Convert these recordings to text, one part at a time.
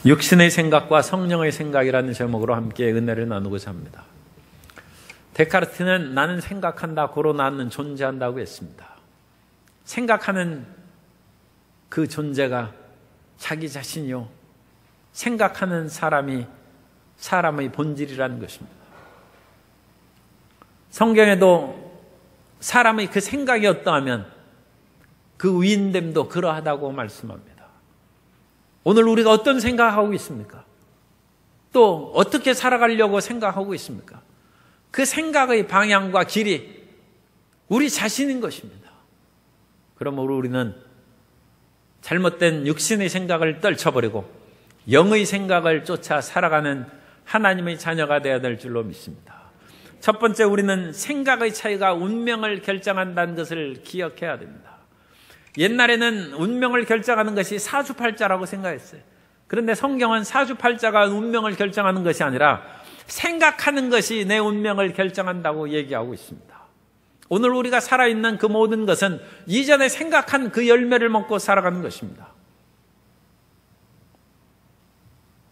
육신의 생각과 성령의 생각이라는 제목으로 함께 은혜를 나누고자 합니다. 데카르트는 나는 생각한다, 고로 나는 존재한다고 했습니다. 생각하는 그 존재가 자기 자신이요, 생각하는 사람이 사람의 본질이라는 것입니다. 성경에도 사람의 그 생각이 어떠하면 그 위인됨도 그러하다고 말씀합니다. 오늘 우리가 어떤 생각하고 있습니까? 또 어떻게 살아가려고 생각하고 있습니까? 그 생각의 방향과 길이 우리 자신인 것입니다. 그러므로 우리는 잘못된 육신의 생각을 떨쳐버리고 영의 생각을 쫓아 살아가는 하나님의 자녀가 되어야 될 줄로 믿습니다. 첫 번째, 우리는 생각의 차이가 운명을 결정한다는 것을 기억해야 됩니다. 옛날에는 운명을 결정하는 것이 사주팔자라고 생각했어요. 그런데 성경은 사주팔자가 운명을 결정하는 것이 아니라 생각하는 것이 내 운명을 결정한다고 얘기하고 있습니다. 오늘 우리가 살아있는 그 모든 것은 이전에 생각한 그 열매를 먹고 살아가는 것입니다.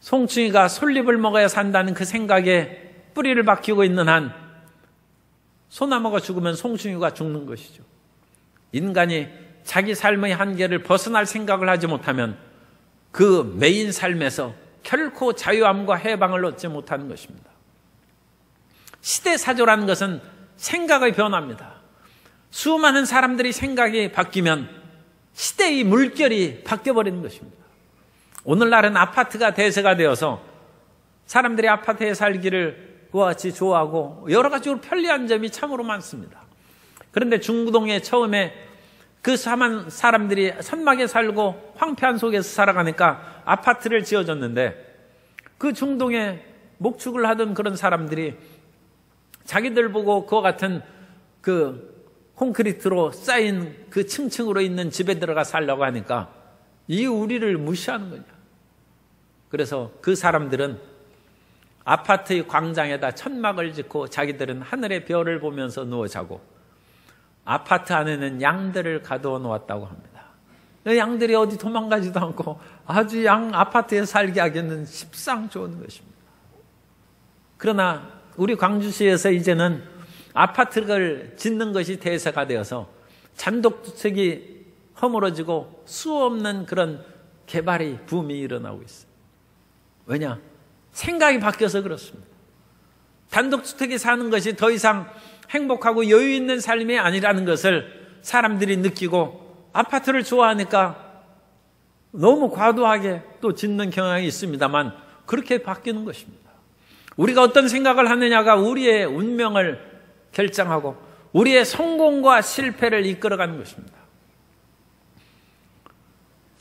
송충이가 솔잎을 먹어야 산다는 그 생각에 뿌리를 박히고 있는 한 소나무가 죽으면 송충이가 죽는 것이죠. 인간이 자기 삶의 한계를 벗어날 생각을 하지 못하면 그 매인 삶에서 결코 자유함과 해방을 얻지 못하는 것입니다. 시대사조라는 것은 생각의 변화입니다. 수많은 사람들이 생각이 바뀌면 시대의 물결이 바뀌어버리는 것입니다. 오늘날은 아파트가 대세가 되어서 사람들이 아파트에 살기를 그와 같이 좋아하고 여러 가지로 편리한 점이 참으로 많습니다. 그런데 중구동에 처음에 그 사람들이 선막에 살고 황폐한 속에서 살아가니까 아파트를 지어줬는데 그 중동에 목축을 하던 그런 사람들이 자기들 보고 그와 같은 그 콘크리트로 쌓인 그 층층으로 있는 집에 들어가 살려고 하니까 이 우리를 무시하는 거냐. 그래서 그 사람들은 아파트의 광장에다 천막을 짓고 자기들은 하늘의 별을 보면서 누워 자고 아파트 안에는 양들을 가두어 놓았다고 합니다. 양들이 어디 도망가지도 않고 아주 아파트에 살게 하기에는 십상 좋은 것입니다. 그러나 우리 광주시에서 이제는 아파트를 짓는 것이 대세가 되어서 잔독주택이 허물어지고 수 없는 그런 개발이 붐이 일어나고 있어요. 왜냐? 생각이 바뀌어서 그렇습니다. 단독주택에 사는 것이 더 이상 행복하고 여유 있는 삶이 아니라는 것을 사람들이 느끼고 아파트를 좋아하니까 너무 과도하게 또 짓는 경향이 있습니다만 그렇게 바뀌는 것입니다. 우리가 어떤 생각을 하느냐가 우리의 운명을 결정하고 우리의 성공과 실패를 이끌어가는 것입니다.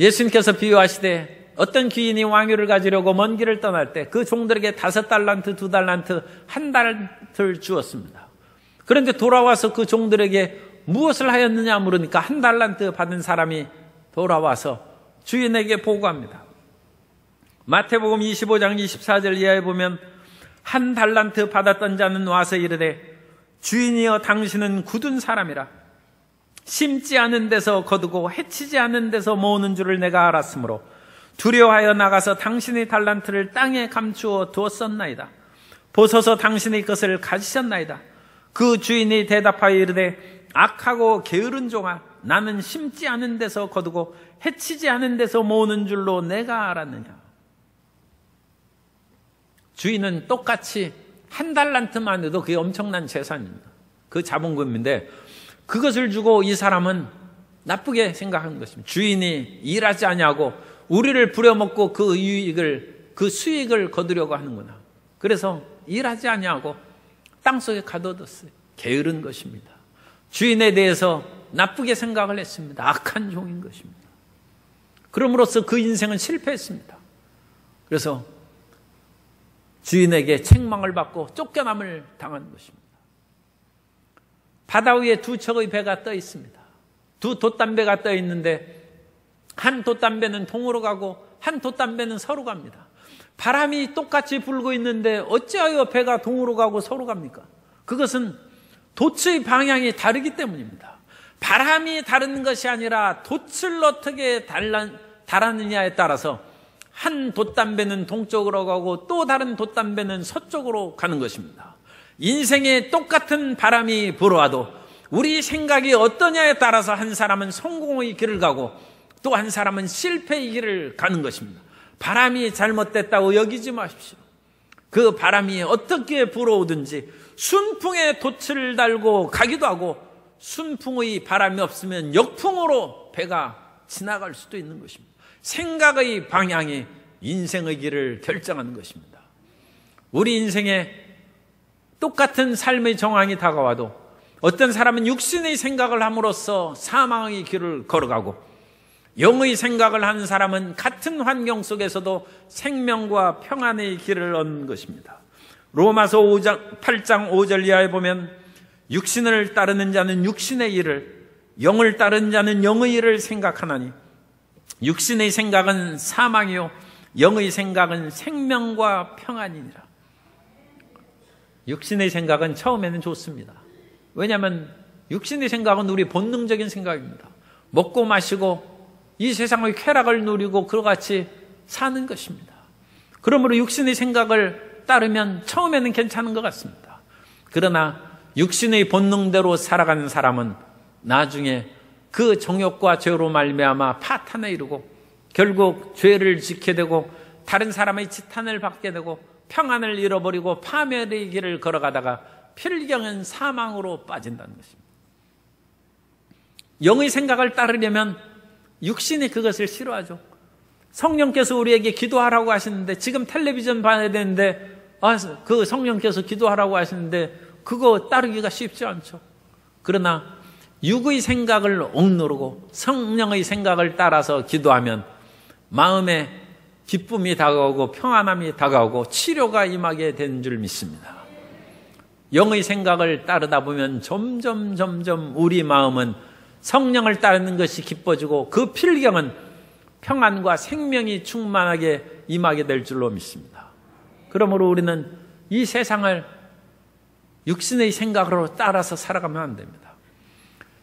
예수님께서 비유하시되 어떤 귀인이 왕위를 가지려고 먼 길을 떠날 때 그 종들에게 5달란트, 2달란트, 1달란트를 주었습니다. 그런데 돌아와서 그 종들에게 무엇을 하였느냐 물으니까 1달란트 받은 사람이 돌아와서 주인에게 보고합니다. 마태복음 25장 24절 이하에 보면 1달란트 받았던 자는 와서 이르되 주인이여 당신은 굳은 사람이라 심지 않은 데서 거두고 해치지 않은 데서 모으는 줄을 내가 알았으므로 두려워하여 나가서 당신의 달란트를 땅에 감추어 두었었나이다. 보소서 당신의 것을 가지셨나이다. 그 주인이 대답하여 이르되 악하고 게으른 종아, 나는 심지 않은 데서 거두고 해치지 않은 데서 모으는 줄로 내가 알았느냐. 주인은 똑같이 1달란트만 해도 그게 엄청난 재산입니다. 그 자본금인데 그것을 주고 이 사람은 나쁘게 생각한 것입니다. 주인이 일하지 아니하고 우리를 부려먹고 그 유익을, 그 수익을 거두려고 하는구나. 그래서 일하지 아니하고 땅속에 가둬뒀어요. 게으른 것입니다. 주인에 대해서 나쁘게 생각을 했습니다. 악한 종인 것입니다. 그럼으로써 그 인생은 실패했습니다. 그래서 주인에게 책망을 받고 쫓겨남을 당한 것입니다. 바다 위에 2척의 배가 떠 있습니다. 2 돛담배가 떠 있는데 한 돛담배는 동으로 가고 한 돛담배는 서로 갑니다. 바람이 똑같이 불고 있는데 어찌하여 배가 동으로 가고 서로 갑니까? 그것은 돛의 방향이 다르기 때문입니다. 바람이 다른 것이 아니라 돛을 어떻게 달았느냐에 따라서 한 돛담배는 동쪽으로 가고 또 다른 돛담배는 서쪽으로 가는 것입니다. 인생에 똑같은 바람이 불어와도 우리 생각이 어떠냐에 따라서 한 사람은 성공의 길을 가고 또 한 사람은 실패의 길을 가는 것입니다. 바람이 잘못됐다고 여기지 마십시오. 그 바람이 어떻게 불어오든지 순풍에 돛을 달고 가기도 하고 순풍의 바람이 없으면 역풍으로 배가 지나갈 수도 있는 것입니다. 생각의 방향이 인생의 길을 결정하는 것입니다. 우리 인생에 똑같은 삶의 정황이 다가와도 어떤 사람은 육신의 생각을 함으로써 사망의 길을 걸어가고 영의 생각을 하는 사람은 같은 환경 속에서도 생명과 평안의 길을 얻는 것입니다. 로마서 8장 5절 이하에 보면 육신을 따르는 자는 육신의 일을, 영을 따르는 자는 영의 일을 생각하나니 육신의 생각은 사망이요 영의 생각은 생명과 평안이니라. 육신의 생각은 처음에는 좋습니다. 왜냐하면 육신의 생각은 우리 본능적인 생각입니다. 먹고 마시고 이 세상의 쾌락을 누리고 그와 같이 사는 것입니다. 그러므로 육신의 생각을 따르면 처음에는 괜찮은 것 같습니다. 그러나 육신의 본능대로 살아가는 사람은 나중에 그 정욕과 죄로 말미암아 파탄에 이르고 결국 죄를 짓게 되고 다른 사람의 지탄을 받게 되고 평안을 잃어버리고 파멸의 길을 걸어가다가 필경은 사망으로 빠진다는 것입니다. 영의 생각을 따르려면 육신이 그것을 싫어하죠. 성령께서 우리에게 기도하라고 하시는데 지금 텔레비전 봐야 되는데 그 성령께서 기도하라고 하시는데 그거 따르기가 쉽지 않죠. 그러나 육의 생각을 억누르고 성령의 생각을 따라서 기도하면 마음에 기쁨이 다가오고 평안함이 다가오고 치료가 임하게 되는 줄 믿습니다. 영의 생각을 따르다 보면 점점 우리 마음은 성령을 따르는 것이 기뻐지고 그 필경은 평안과 생명이 충만하게 임하게 될 줄로 믿습니다. 그러므로 우리는 이 세상을 육신의 생각으로 따라서 살아가면 안 됩니다.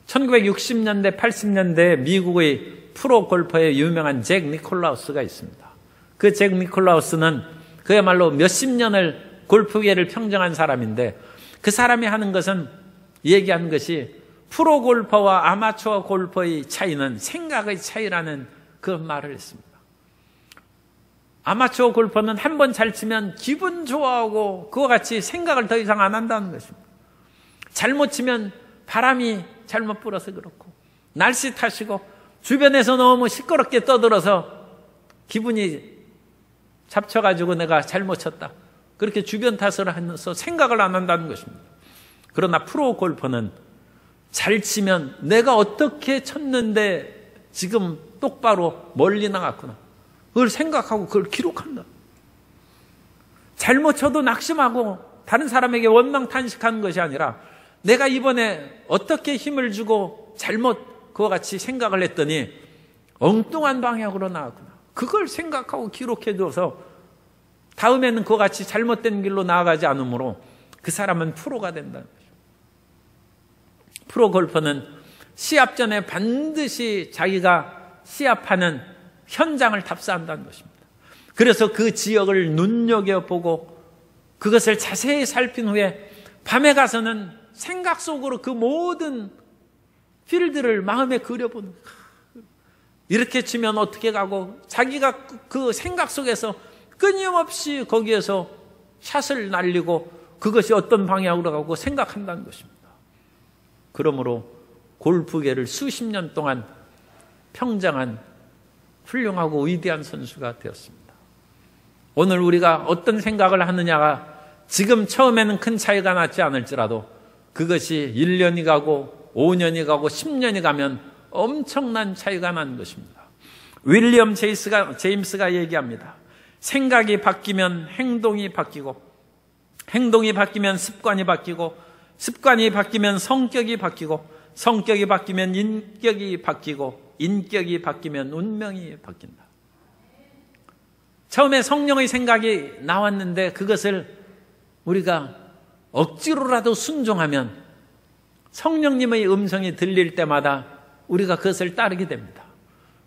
1960년대, 80년대 미국의 프로 골퍼의 유명한 잭 니콜라우스가 있습니다. 그 잭 니콜라우스는 그야말로 몇십 년을 골프계를 평정한 사람인데 그 사람이 하는 것은 얘기하는 것이 프로 골퍼와 아마추어 골퍼의 차이는 생각의 차이라는 그 말을 했습니다. 아마추어 골퍼는 한 번 잘 치면 기분 좋아하고 그와 같이 생각을 더 이상 안 한다는 것입니다. 잘못 치면 바람이 잘못 불어서 그렇고 날씨 탓이고 주변에서 너무 시끄럽게 떠들어서 기분이 잡쳐가지고 내가 잘못 쳤다. 그렇게 주변 탓을 하면서 생각을 안 한다는 것입니다. 그러나 프로 골퍼는 잘 치면 내가 어떻게 쳤는데 지금 똑바로 멀리 나갔구나. 그걸 생각하고 그걸 기록한다. 잘못 쳐도 낙심하고 다른 사람에게 원망탄식하는 것이 아니라 내가 이번에 어떻게 힘을 주고 잘못 그와 같이 생각을 했더니 엉뚱한 방향으로 나갔구나. 그걸 생각하고 기록해둬서 다음에는 그와 같이 잘못된 길로 나아가지 않으므로 그 사람은 프로가 된다는 거죠. 프로 골퍼는 시합 전에 반드시 자기가 시합하는 현장을 탑사한다는 것입니다. 그래서 그 지역을 눈여겨보고 그것을 자세히 살핀 후에 밤에 가서는 생각 속으로 그 모든 필드를 마음에 그려보는 거예요. 이렇게 치면 어떻게 가고 자기가 그 생각 속에서 끊임없이 거기에서 샷을 날리고 그것이 어떤 방향으로 가고 생각한다는 것입니다. 그러므로 골프계를 수십 년 동안 평정한 훌륭하고 위대한 선수가 되었습니다. 오늘 우리가 어떤 생각을 하느냐가 지금 처음에는 큰 차이가 나지 않을지라도 그것이 1년이 가고 5년이 가고 10년이 가면 엄청난 차이가 나는 것입니다. 윌리엄 제임스가 얘기합니다. 생각이 바뀌면 행동이 바뀌고 행동이 바뀌면 습관이 바뀌고 습관이 바뀌면 성격이 바뀌고 성격이 바뀌면 인격이 바뀌고 인격이 바뀌면 운명이 바뀐다. 처음에 성령의 생각이 나왔는데 그것을 우리가 억지로라도 순종하면 성령님의 음성이 들릴 때마다 우리가 그것을 따르게 됩니다.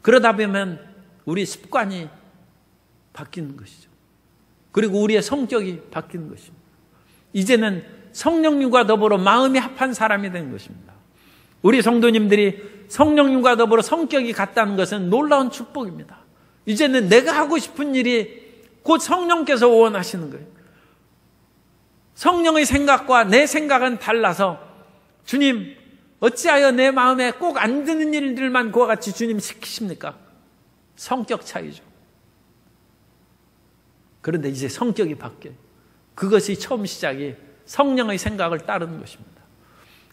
그러다 보면 우리 습관이 바뀌는 것이죠. 그리고 우리의 성격이 바뀌는 것입니다. 이제는 성령님과 더불어 마음이 합한 사람이 된 것입니다. 우리 성도님들이 성령님과 더불어 성격이 같다는 것은 놀라운 축복입니다. 이제는 내가 하고 싶은 일이 곧 성령께서 원하시는 거예요. 성령의 생각과 내 생각은 달라서 주님 어찌하여 내 마음에 꼭 안 드는 일들만 그와 같이 주님 시키십니까? 성격 차이죠. 그런데 이제 성격이 바뀌어요. 그것이 처음 시작이 성령의 생각을 따르는 것입니다.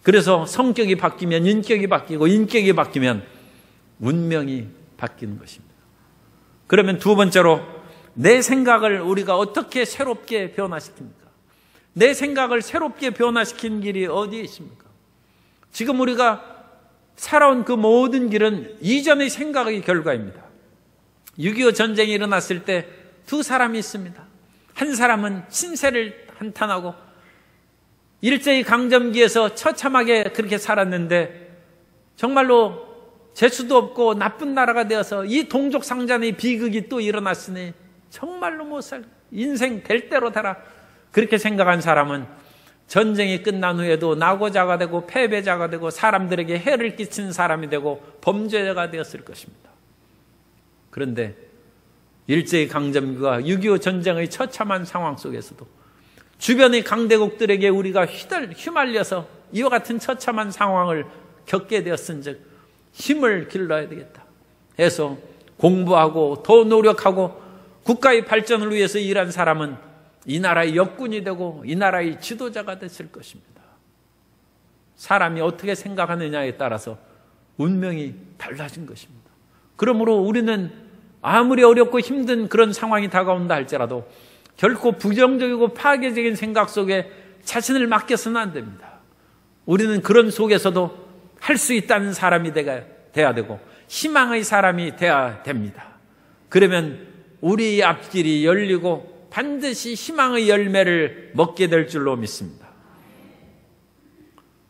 그래서 성격이 바뀌면 인격이 바뀌고 인격이 바뀌면 운명이 바뀌는 것입니다. 그러면 두 번째로 내 생각을 우리가 어떻게 새롭게 변화시킵니까? 내 생각을 새롭게 변화시키는 길이 어디에 있습니까? 지금 우리가 살아온 그 모든 길은 이전의 생각의 결과입니다. 6.25 전쟁이 일어났을 때 두 사람이 있습니다. 한 사람은 신세를 한탄하고 일제히 강점기에서 처참하게 그렇게 살았는데 정말로 재수도 없고 나쁜 나라가 되어서 이 동족 상잔의 비극이 또 일어났으니 정말로 못 살, 인생 될 대로 살아. 그렇게 생각한 사람은 전쟁이 끝난 후에도 낙오자가 되고 패배자가 되고 사람들에게 해를 끼친 사람이 되고 범죄자가 되었을 것입니다. 그런데 일제히 강점기와 6.25 전쟁의 처참한 상황 속에서도 주변의 강대국들에게 우리가 휘말려서 이와 같은 처참한 상황을 겪게 되었은즉 힘을 길러야 되겠다 해서 공부하고 더 노력하고 국가의 발전을 위해서 일한 사람은 이 나라의 역군이 되고 이 나라의 지도자가 됐을 것입니다. 사람이 어떻게 생각하느냐에 따라서 운명이 달라진 것입니다. 그러므로 우리는 아무리 어렵고 힘든 그런 상황이 다가온다 할지라도 결코 부정적이고 파괴적인 생각 속에 자신을 맡겨서는 안 됩니다. 우리는 그런 속에서도 할 수 있다는 사람이 돼야 되고 희망의 사람이 돼야 됩니다. 그러면 우리의 앞길이 열리고 반드시 희망의 열매를 먹게 될 줄로 믿습니다.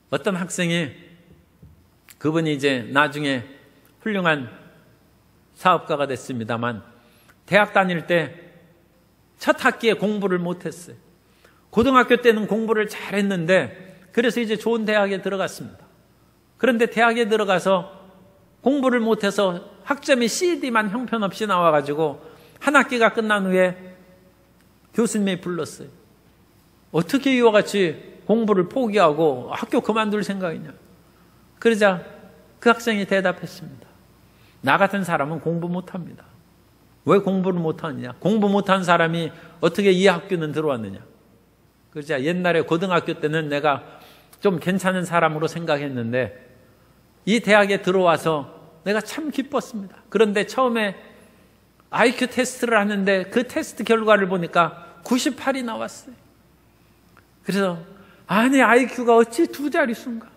어떤 학생이 그분이 이제 나중에 훌륭한 사업가가 됐습니다만 대학 다닐 때 첫 학기에 공부를 못했어요. 고등학교 때는 공부를 잘했는데 그래서 이제 좋은 대학에 들어갔습니다. 그런데 대학에 들어가서 공부를 못해서 학점이 CD만 형편없이 나와가지고 한 학기가 끝난 후에 교수님이 불렀어요. 어떻게 이와 같이 공부를 포기하고 학교 그만둘 생각이냐. 그러자 그 학생이 대답했습니다. 나 같은 사람은 공부 못합니다. 왜 공부를 못하느냐? 공부 못한 사람이 어떻게 이 학교는 들어왔느냐? 그러자 옛날에 고등학교 때는 내가 좀 괜찮은 사람으로 생각했는데 이 대학에 들어와서 내가 참 기뻤습니다. 그런데 처음에 IQ 테스트를 하는데 그 테스트 결과를 보니까 98이 나왔어요. 그래서 아니 IQ가 어찌 두 자릿수인가?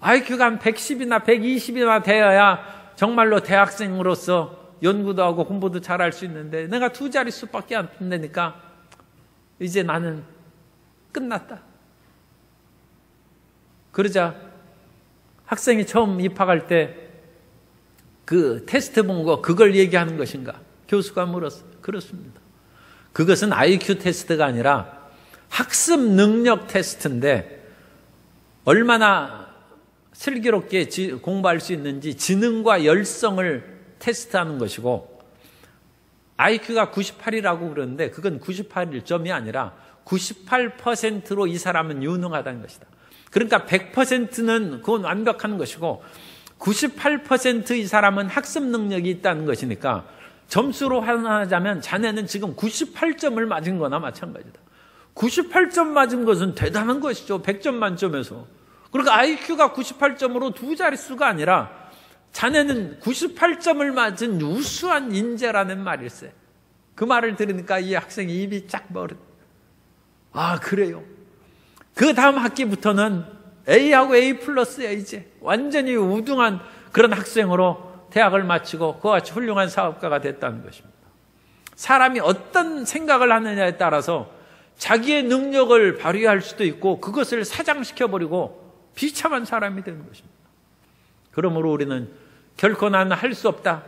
IQ가 한 110이나 120이나 되어야 정말로 대학생으로서 연구도 하고 공부도 잘할 수 있는데 내가 두 자릿수밖에 안 되니까 이제 나는 끝났다. 그러자 학생이 처음 입학할 때 그 테스트 본 거 그걸 얘기하는 것인가? 교수가 물었어요. 그렇습니다. 그것은 IQ 테스트가 아니라 학습 능력 테스트인데 얼마나 슬기롭게 공부할 수 있는지 지능과 열성을 테스트하는 것이고 IQ가 98이라고 그러는데 그건 98점이 아니라 98%로 이 사람은 유능하다는 것이다. 그러니까 100%는 그건 완벽한 것이고 98% 이 사람은 학습 능력이 있다는 것이니까 점수로 환산하자면 자네는 지금 98점을 맞은 거나 마찬가지다. 98점 맞은 것은 대단한 것이죠. 100점 만점에서. 그러니까 IQ가 98점으로 두 자릿수가 아니라 자네는 98점을 맞은 우수한 인재라는 말일세. 그 말을 들으니까 이 학생이 입이 쫙 벌어. 아, 그래요. 그 다음 학기부터는 A하고 A 플러스야 이제. 완전히 우등한 그런 학생으로 대학을 마치고 그와 같이 훌륭한 사업가가 됐다는 것입니다. 사람이 어떤 생각을 하느냐에 따라서 자기의 능력을 발휘할 수도 있고 그것을 사장시켜버리고 비참한 사람이 되는 것입니다. 그러므로 우리는 결코 나는 할 수 없다.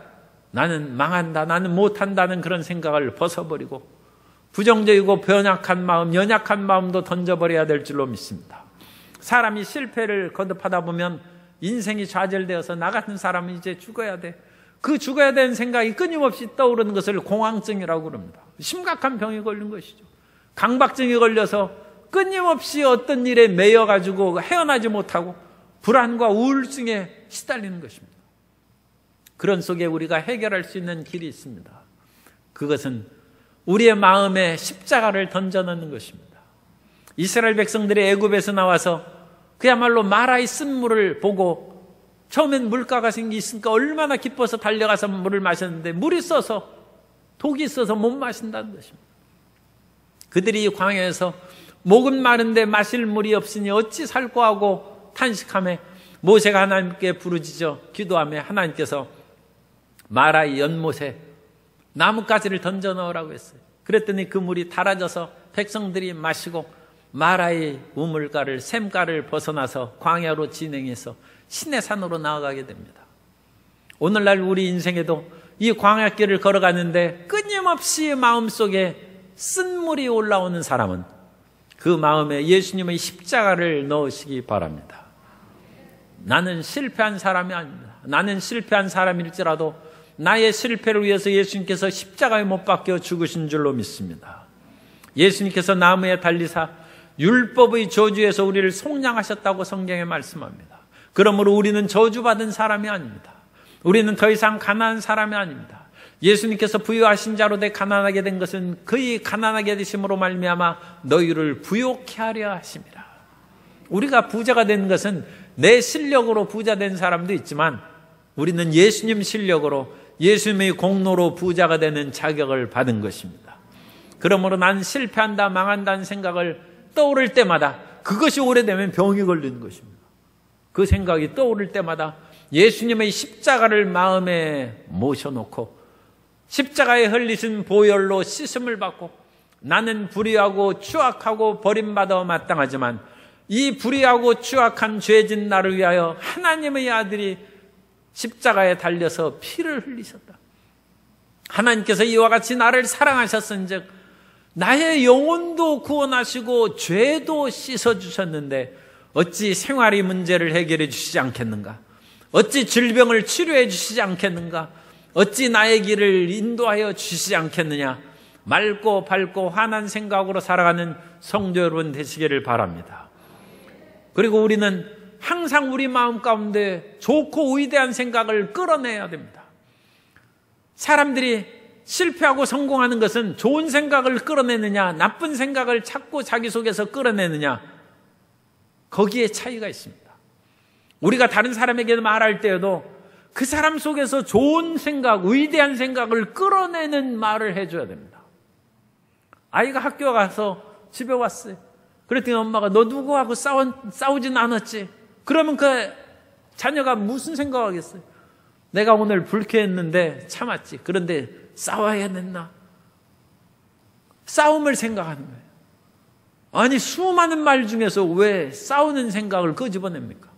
나는 망한다, 나는 못한다는 그런 생각을 벗어버리고 부정적이고 변약한 마음, 연약한 마음도 던져버려야 될 줄로 믿습니다. 사람이 실패를 거듭하다 보면 인생이 좌절되어서 나 같은 사람은 이제 죽어야 돼. 그 죽어야 되는 생각이 끊임없이 떠오르는 것을 공황증이라고 그럽니다. 심각한 병이 걸린 것이죠. 강박증이 걸려서 끊임없이 어떤 일에 매여가지고 헤어나지 못하고 불안과 우울증에 시달리는 것입니다. 그런 속에 우리가 해결할 수 있는 길이 있습니다. 그것은 우리의 마음에 십자가를 던져넣는 것입니다. 이스라엘 백성들이 애굽에서 나와서 그야말로 마라의 쓴물을 보고 처음엔 물가가 생기니까 얼마나 기뻐서 달려가서 물을 마셨는데 물이 써서 독이 있어서 못 마신다는 것입니다. 그들이 광야에서 목은 마른데 마실 물이 없으니 어찌 살고 하고 탄식하며 모세가 하나님께 부르짖어 기도하며 하나님께서 마라의 연못에 나뭇가지를 던져 넣으라고 했어요. 그랬더니 그 물이 달아져서 백성들이 마시고 마라의 우물가를 샘가를 벗어나서 광야로 진행해서 시내산으로 나아가게 됩니다. 오늘날 우리 인생에도 이 광야길을 걸어가는데 끊임없이 마음속에 쓴물이 올라오는 사람은 그 마음에 예수님의 십자가를 넣으시기 바랍니다. 나는 실패한 사람이 아닙니다. 나는 실패한 사람일지라도 나의 실패를 위해서 예수님께서 십자가에 못 박혀 죽으신 줄로 믿습니다. 예수님께서 나무에 달리사 율법의 저주에서 우리를 속량하셨다고 성경에 말씀합니다. 그러므로 우리는 저주받은 사람이 아닙니다. 우리는 더 이상 가난한 사람이 아닙니다. 예수님께서 부유하신 자로 돼 가난하게 된 것은 그의 가난하게 되심으로 말미암아 너희를 부욕케 하려 하심이라. 우리가 부자가 된 것은 내 실력으로 부자 된 사람도 있지만 우리는 예수님 실력으로 예수님의 공로로 부자가 되는 자격을 받은 것입니다. 그러므로 나는 실패한다, 망한다는 생각을 떠오를 때마다 그것이 오래되면 병이 걸리는 것입니다. 그 생각이 떠오를 때마다 예수님의 십자가를 마음에 모셔놓고 십자가에 흘리신 보혈로 씻음을 받고 나는 불의하고 추악하고 버림받아 마땅하지만 이 불의하고 추악한 죄진 나를 위하여 하나님의 아들이 십자가에 달려서 피를 흘리셨다. 하나님께서 이와 같이 나를 사랑하셨은즉 나의 영혼도 구원하시고 죄도 씻어주셨는데 어찌 생활의 문제를 해결해 주시지 않겠는가? 어찌 질병을 치료해 주시지 않겠는가? 어찌 나의 길을 인도하여 주시지 않겠느냐? 맑고 밝고 환한 생각으로 살아가는 성도 여러분 되시기를 바랍니다. 그리고 우리는 항상 우리 마음 가운데 좋고 위대한 생각을 끌어내야 됩니다. 사람들이 실패하고 성공하는 것은 좋은 생각을 끌어내느냐, 나쁜 생각을 찾고 자기 속에서 끌어내느냐, 거기에 차이가 있습니다. 우리가 다른 사람에게 말할 때에도 그 사람 속에서 좋은 생각, 위대한 생각을 끌어내는 말을 해줘야 됩니다. 아이가 학교 가서 집에 왔어요. 그랬더니 엄마가 너 누구하고 싸우진 않았지? 그러면 그 자녀가 무슨 생각하겠어요? 내가 오늘 불쾌했는데 참았지. 그런데 싸워야 됐나? 싸움을 생각하는 거예요. 아니 수많은 말 중에서 왜 싸우는 생각을 끄집어냅니까?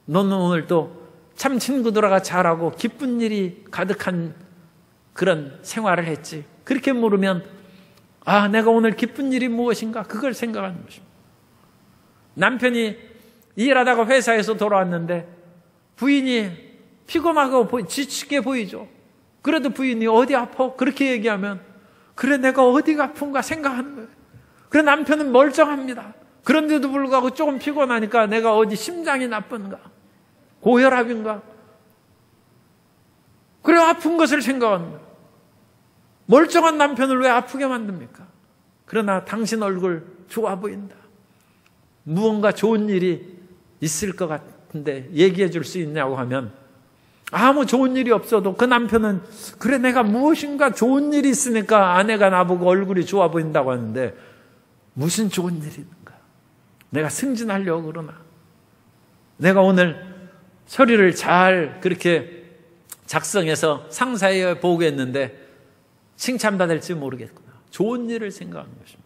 너는 오늘 또 참 친구들하고 잘하고 기쁜 일이 가득한 그런 생활을 했지. 그렇게 물으면 아 내가 오늘 기쁜 일이 무엇인가? 그걸 생각하는 것입니다. 남편이 일하다가 회사에서 돌아왔는데 부인이 피곤하고 지치게 보이죠. 그래도 부인이 어디 아파? 그렇게 얘기하면 그래 내가 어디가 아픈가 생각하는 거예요. 그래 남편은 멀쩡합니다. 그런데도 불구하고 조금 피곤하니까 내가 어디 심장이 나쁜가? 고혈압인가? 그래 아픈 것을 생각하는 거예요. 멀쩡한 남편을 왜 아프게 만듭니까? 그러나 당신 얼굴 좋아 보인다. 무언가 좋은 일이 있을 것 같은데 얘기해 줄 수 있냐고 하면 아무 좋은 일이 없어도 그 남편은 그래 내가 무엇인가 좋은 일이 있으니까 아내가 나보고 얼굴이 좋아 보인다고 하는데 무슨 좋은 일이 있는가? 내가 승진하려고 그러나? 내가 오늘 서류를 잘 그렇게 작성해서 상사에 보고했는데 칭찬받을지 모르겠구나. 좋은 일을 생각하는 것입니다.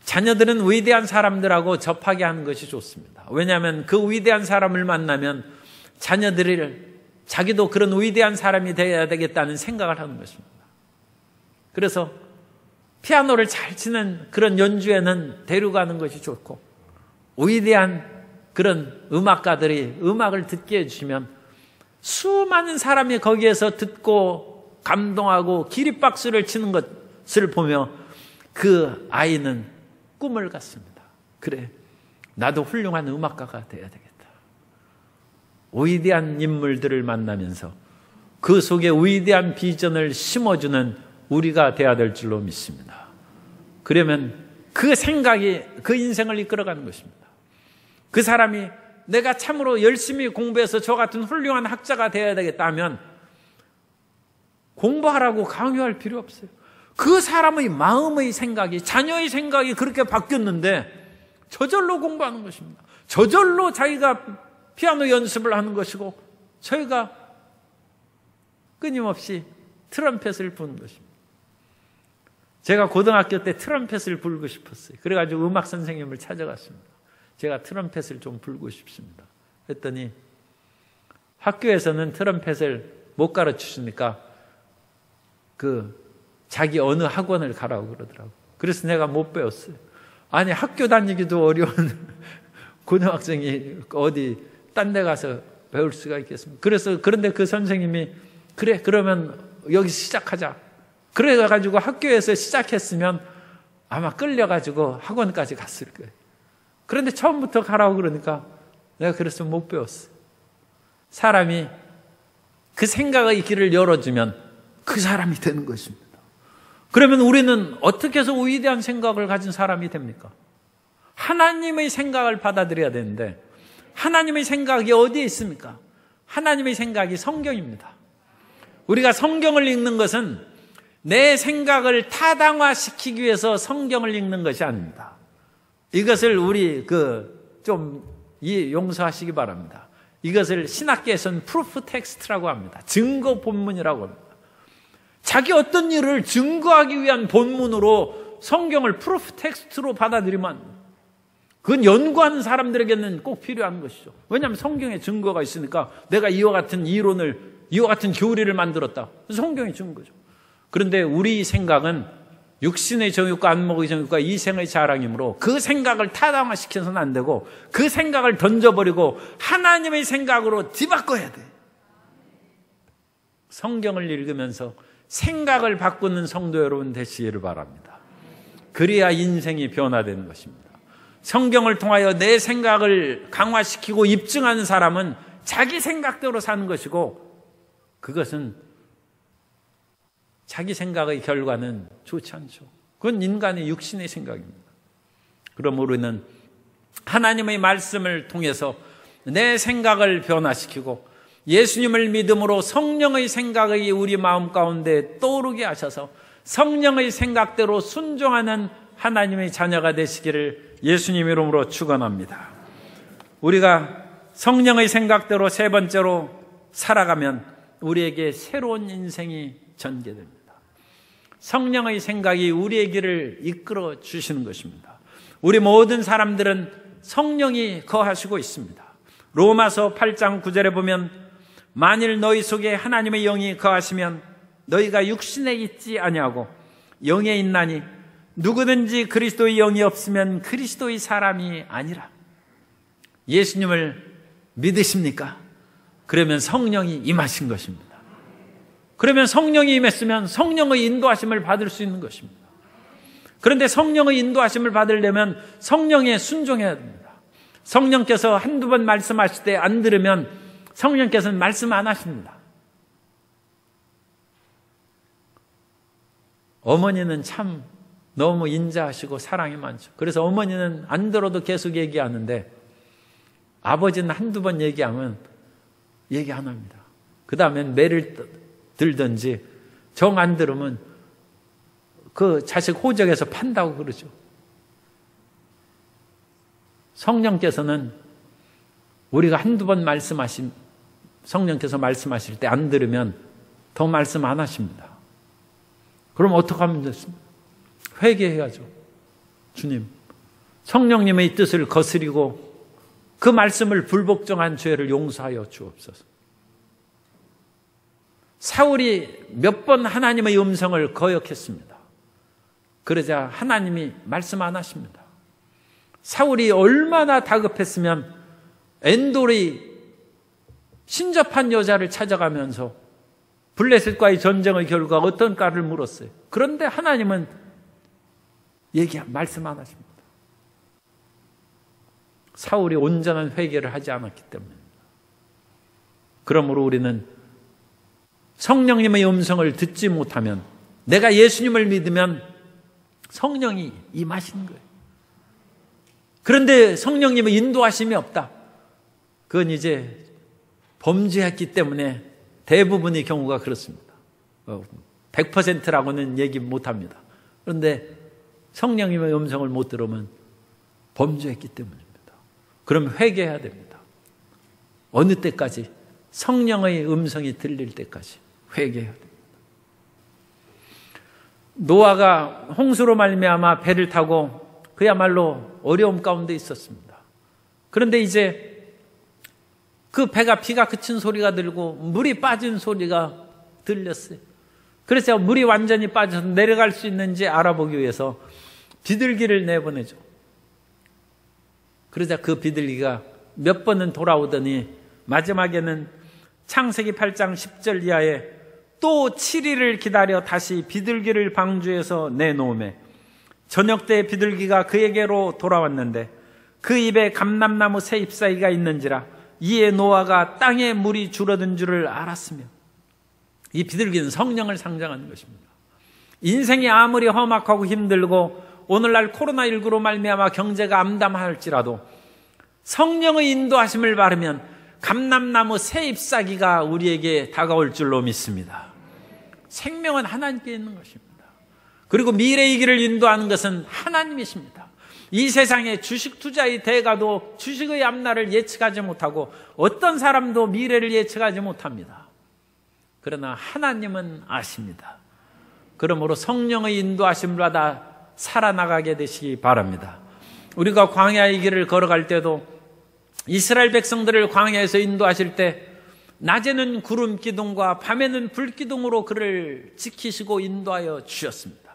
자녀들은 위대한 사람들하고 접하게 하는 것이 좋습니다. 왜냐하면 그 위대한 사람을 만나면 자녀들을 자기도 그런 위대한 사람이 되어야 되겠다는 생각을 하는 것입니다. 그래서 피아노를 잘 치는 그런 연주에는 데려가는 것이 좋고, 위대한 그런 음악가들이 음악을 듣게 해주시면 수많은 사람이 거기에서 듣고 감동하고 기립박수를 치는 것을 보며 그 아이는 꿈을 갖습니다. 그래, 나도 훌륭한 음악가가 되어야 되겠다. 위대한 인물들을 만나면서 그 속에 위대한 비전을 심어주는 우리가 되어야 될 줄로 믿습니다. 그러면 그 생각이 그 인생을 이끌어가는 것입니다. 그 사람이 내가 참으로 열심히 공부해서 저 같은 훌륭한 학자가 되어야 되겠다 하면 공부하라고 강요할 필요 없어요. 그 사람의 마음의 생각이, 자녀의 생각이 그렇게 바뀌었는데 저절로 공부하는 것입니다. 저절로 자기가 피아노 연습을 하는 것이고, 저희가 끊임없이 트럼펫을 부는 것입니다. 제가 고등학교 때 트럼펫을 불고 싶었어요. 그래가지고 음악 선생님을 찾아갔습니다. 제가 트럼펫을 좀 불고 싶습니다. 그랬더니 학교에서는 트럼펫을 못 가르치시니까 자기 어느 학원을 가라고 그러더라고요. 그래서 내가 못 배웠어요. 아니, 학교 다니기도 어려운 고등학생이 어디 딴 데 가서 배울 수가 있겠습니까? 그런데 그 선생님이 그래, 그러면 여기 시작하자. 그래가지고 학교에서 시작했으면 아마 끌려가지고 학원까지 갔을 거예요. 그런데 처음부터 가라고 그러니까 내가 그래서 못 배웠어요. 사람이 그 생각의 길을 열어주면 그 사람이 되는 것입니다. 그러면 우리는 어떻게 해서 위대한 생각을 가진 사람이 됩니까? 하나님의 생각을 받아들여야 되는데, 하나님의 생각이 어디에 있습니까? 하나님의 생각이 성경입니다. 우리가 성경을 읽는 것은 내 생각을 타당화시키기 위해서 성경을 읽는 것이 아닙니다. 이것을 우리 용서하시기 바랍니다. 이것을 신학계에서는 프루프 텍스트라고 합니다. 증거 본문이라고 합니다. 자기 어떤 일을 증거하기 위한 본문으로 성경을 프루프 텍스트로 받아들이면 그건 연구하는 사람들에게는 꼭 필요한 것이죠. 왜냐하면 성경에 증거가 있으니까 내가 이와 같은 이론을, 이와 같은 교리를 만들었다. 성경의 증거죠. 그런데 우리 생각은 육신의 정욕과 안목의 정욕과 이생의 자랑이므로 그 생각을 타당화시켜서는 안 되고 그 생각을 던져버리고 하나님의 생각으로 뒤바꿔야 돼. 성경을 읽으면서 생각을 바꾸는 성도 여러분 되시기를 바랍니다. 그래야 인생이 변화되는 것입니다. 성경을 통하여 내 생각을 강화시키고 입증하는 사람은 자기 생각대로 사는 것이고, 그것은 자기 생각의 결과는 좋지 않죠. 그건 인간의 육신의 생각입니다. 그럼 우리는 하나님의 말씀을 통해서 내 생각을 변화시키고 예수님을 믿음으로 성령의 생각이 우리 마음 가운데 떠오르게 하셔서 성령의 생각대로 순종하는 하나님의 자녀가 되시기를 예수님 이름으로 축원합니다. 우리가 성령의 생각대로 세 번째로 살아가면 우리에게 새로운 인생이 전개됩니다. 성령의 생각이 우리의 길을 이끌어 주시는 것입니다. 우리 모든 사람들은 성령이 거하시고 있습니다. 로마서 8장 9절에 보면 만일 너희 속에 하나님의 영이 거하시면 너희가 육신에 있지 아니하고 영에 있나니 누구든지 그리스도의 영이 없으면 그리스도의 사람이 아니라. 예수님을 믿으십니까? 그러면 성령이 임하신 것입니다. 그러면 성령이 임했으면 성령의 인도하심을 받을 수 있는 것입니다. 그런데 성령의 인도하심을 받으려면 성령에 순종해야 됩니다. 성령께서 한두 번 말씀하실 때 안 들으면 성령께서는 말씀 안 하십니다. 어머니는 참 너무 인자하시고 사랑이 많죠. 그래서 어머니는 안 들어도 계속 얘기하는데 아버지는 한두 번 얘기하면 얘기 안 합니다. 그 다음엔 매를 들든지 정 안 들으면 그 자식 호적에서 판다고 그러죠. 성령께서는 우리가 한두 번 성령께서 말씀하실 때 안 들으면 더 말씀 안 하십니다. 그럼 어떻게 하면 됐습니까? 회개해야죠. 주님, 성령님의 뜻을 거스리고 그 말씀을 불복종한 죄를 용서하여 주옵소서. 사울이 몇 번 하나님의 음성을 거역했습니다. 그러자 하나님이 말씀 안 하십니다. 사울이 얼마나 다급했으면 엔돌이 신접한 여자를 찾아가면서 블레셋과의 전쟁의 결과가 어떤가를 물었어요. 그런데 하나님은 말씀 안 하십니다. 사울이 온전한 회개를 하지 않았기 때문입니다. 그러므로 우리는 성령님의 음성을 듣지 못하면, 내가 예수님을 믿으면 성령이 임하시는 거예요. 그런데 성령님의 인도하심이 없다. 그건 이제 범죄했기 때문에 대부분의 경우가 그렇습니다. 100%라고는 얘기 못합니다. 그런데 성령님의 음성을 못 들으면 범죄했기 때문입니다. 그럼 회개해야 됩니다. 어느 때까지? 성령의 음성이 들릴 때까지 회개해야 됩니다. 노아가 홍수로 말미암아 배를 타고 그야말로 어려움 가운데 있었습니다. 그런데 이제 그 배가 비가 그친 소리가 들고 물이 빠진 소리가 들렸어요. 그래서 물이 완전히 빠져서 내려갈 수 있는지 알아보기 위해서 비둘기를 내보내죠. 그러자 그 비둘기가 몇 번은 돌아오더니 마지막에는 창세기 8장 10절 이하에 또 7일을 기다려 다시 비둘기를 방주에서 내놓으매 저녁 때 비둘기가 그에게로 돌아왔는데 그 입에 감람나무 새 잎사귀가 있는지라 이에 노아가 땅에 물이 줄어든 줄을 알았으며, 이 비둘기는 성령을 상징하는 것입니다. 인생이 아무리 험악하고 힘들고 오늘날 코로나19로 말미암아 경제가 암담할지라도 성령의 인도하심을 받으면 감람나무 새 잎사귀가 우리에게 다가올 줄로 믿습니다. 생명은 하나님께 있는 것입니다. 그리고 미래의 길을 인도하는 것은 하나님이십니다. 이 세상에 주식 투자의 대가도 주식의 앞날을 예측하지 못하고 어떤 사람도 미래를 예측하지 못합니다. 그러나 하나님은 아십니다. 그러므로 성령의 인도하심을 받아 살아나가게 되시기 바랍니다. 우리가 광야의 길을 걸어갈 때도 이스라엘 백성들을 광야에서 인도하실 때 낮에는 구름 기둥과 밤에는 불 기둥으로 그를 지키시고 인도하여 주셨습니다.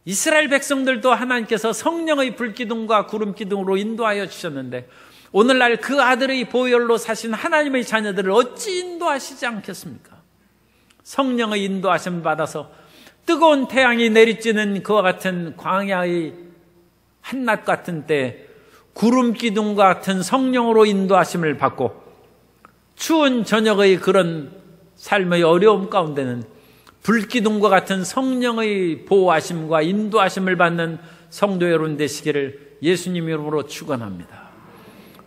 이스라엘 백성들도 하나님께서 성령의 불 기둥과 구름 기둥으로 인도하여 주셨는데 오늘날 그 아들의 보혈로 사신 하나님의 자녀들을 어찌 인도하시지 않겠습니까? 성령의 인도하심을 받아서 뜨거운 태양이 내리쬐는 그와 같은 광야의 한낮 같은 때 구름 기둥과 같은 성령으로 인도하심을 받고 추운 저녁의 그런 삶의 어려움 가운데는 불기둥과 같은 성령의 보호하심과 인도하심을 받는 성도 여러분 되시기를 예수님 이름으로 축원합니다.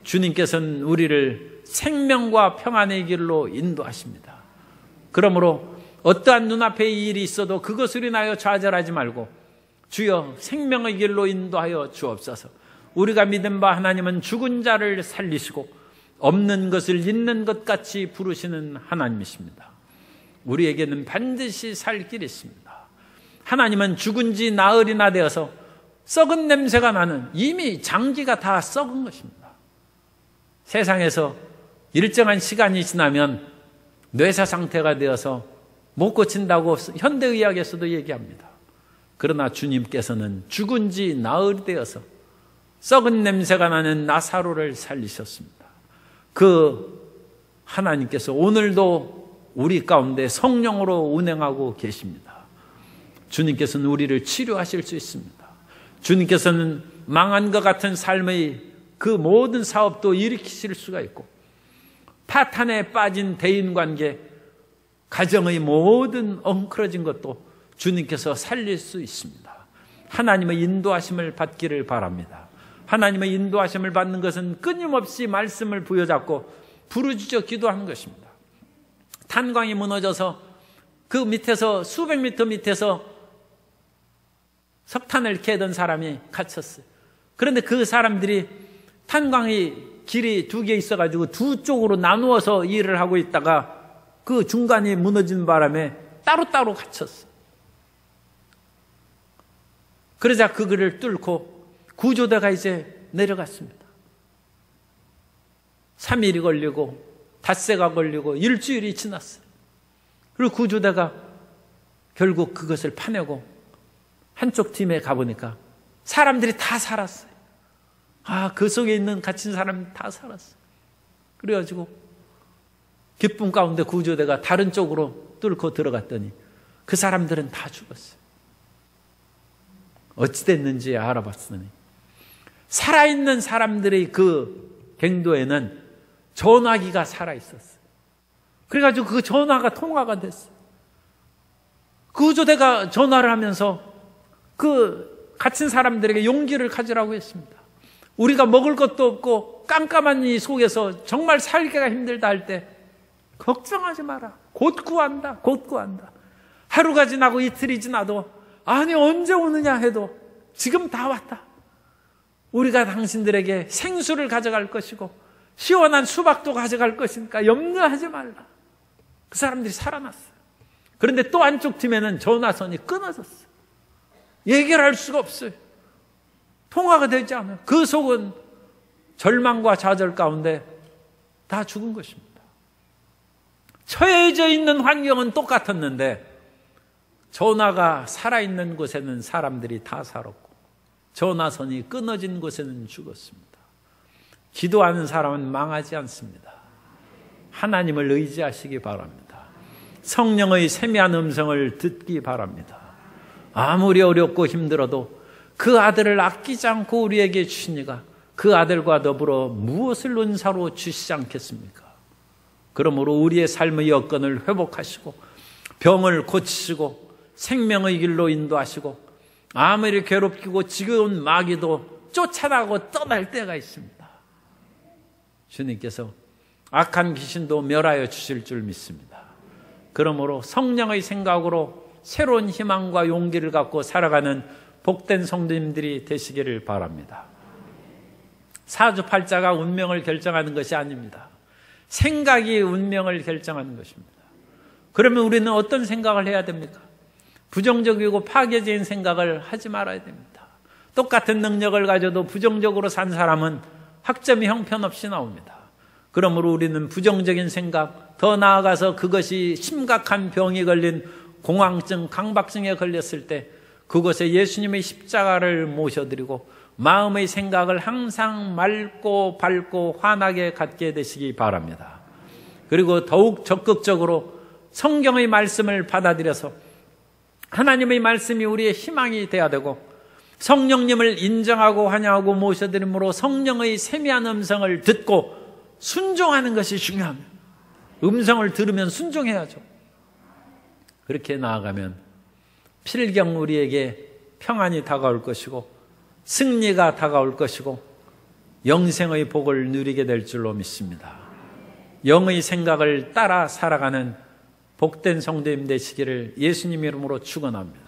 주님께서는 우리를 생명과 평안의 길로 인도하십니다. 그러므로 어떠한 눈앞에 일이 있어도 그것으로 인하여 좌절하지 말고 주여 생명의 길로 인도하여 주옵소서. 우리가 믿은 바 하나님은 죽은 자를 살리시고 없는 것을 있는 것 같이 부르시는 하나님이십니다. 우리에게는 반드시 살 길이 있습니다. 하나님은 죽은 지 나흘이나 되어서 썩은 냄새가 나는, 이미 장기가 다 썩은 것입니다. 세상에서 일정한 시간이 지나면 뇌사 상태가 되어서 못 고친다고 현대의학에서도 얘기합니다. 그러나 주님께서는 죽은 지 나흘이 되어서 썩은 냄새가 나는 나사로를 살리셨습니다. 그 하나님께서 오늘도 우리 가운데 성령으로 운행하고 계십니다. 주님께서는 우리를 치료하실 수 있습니다. 주님께서는 망한 것 같은 삶의 그 모든 사업도 일으키실 수가 있고 파탄에 빠진 대인관계, 가정의 모든 엉클어진 것도 주님께서 살릴 수 있습니다. 하나님의 인도하심을 받기를 바랍니다. 하나님의 인도하심을 받는 것은 끊임없이 말씀을 부여잡고 부르짖어 기도하는 것입니다. 탄광이 무너져서 그 밑에서 수백 미터 밑에서 석탄을 캐던 사람이 갇혔어요. 그런데 그 사람들이 탄광이 길이 두 개 있어가지고 두 쪽으로 나누어서 일을 하고 있다가 그 중간이 무너진 바람에 따로따로 갇혔어요. 그러자 그 길을 뚫고 구조대가 이제 내려갔습니다. 3일이 걸리고 닷새가 걸리고 일주일이 지났어요. 그리고 구조대가 결국 그것을 파내고 한쪽 팀에 가보니까 사람들이 다 살았어요. 그 속에 있는 갇힌 사람이 다 살았어요. 그래가지고 기쁨 가운데 구조대가 다른 쪽으로 뚫고 들어갔더니 그 사람들은 다 죽었어요. 어찌 됐는지 알아봤으니 살아있는 사람들의 그 갱도에는 전화기가 살아있었어요. 그래가지고 그 전화가 통화가 됐어요. 구조대가 전화를 하면서 그 갇힌 사람들에게 용기를 가지라고 했습니다. 우리가 먹을 것도 없고 깜깜한 이 속에서 정말 살기가 힘들다 할 때 걱정하지 마라. 곧 구한다. 곧 구한다. 하루가 지나고 이틀이 지나도 아니 언제 오느냐 해도 지금 다 왔다. 우리가 당신들에게 생수를 가져갈 것이고 시원한 수박도 가져갈 것이니까 염려하지 말라. 그 사람들이 살아났어요. 그런데 또 한쪽 팀에는 전화선이 끊어졌어요. 얘기를 할 수가 없어요. 통화가 되지 않아요. 그 속은 절망과 좌절 가운데 다 죽은 것입니다. 처해져 있는 환경은 똑같았는데 전화가 살아있는 곳에는 사람들이 다 살았고 전화선이 끊어진 곳에는 죽었습니다. 기도하는 사람은 망하지 않습니다. 하나님을 의지하시기 바랍니다. 성령의 세미한 음성을 듣기 바랍니다. 아무리 어렵고 힘들어도 그 아들을 아끼지 않고 우리에게 주시니가 그 아들과 더불어 무엇을 은사로 주시지 않겠습니까? 그러므로 우리의 삶의 여건을 회복하시고 병을 고치시고 생명의 길로 인도하시고 아무리 괴롭히고 지겨운 마귀도 쫓아나고 떠날 때가 있습니다. 주님께서 악한 귀신도 멸하여 주실 줄 믿습니다. 그러므로 성령의 생각으로 새로운 희망과 용기를 갖고 살아가는 복된 성도님들이 되시기를 바랍니다. 사주팔자가 운명을 결정하는 것이 아닙니다. 생각이 운명을 결정하는 것입니다. 그러면 우리는 어떤 생각을 해야 됩니까? 부정적이고 파괴적인 생각을 하지 말아야 됩니다. 똑같은 능력을 가져도 부정적으로 산 사람은 학점이 형편없이 나옵니다. 그러므로 우리는 부정적인 생각, 더 나아가서 그것이 심각한 병이 걸린 공황증, 강박증에 걸렸을 때 그곳에 예수님의 십자가를 모셔드리고 마음의 생각을 항상 맑고 밝고 환하게 갖게 되시기 바랍니다. 그리고 더욱 적극적으로 성경의 말씀을 받아들여서 하나님의 말씀이 우리의 희망이 되어야 되고 성령님을 인정하고 환영하고 모셔드림으로 성령의 세미한 음성을 듣고 순종하는 것이 중요합니다. 음성을 들으면 순종해야죠. 그렇게 나아가면 필경 우리에게 평안이 다가올 것이고 승리가 다가올 것이고 영생의 복을 누리게 될 줄로 믿습니다. 영의 생각을 따라 살아가는 복된 성도님 되시기를 예수님 이름으로 축원합니다.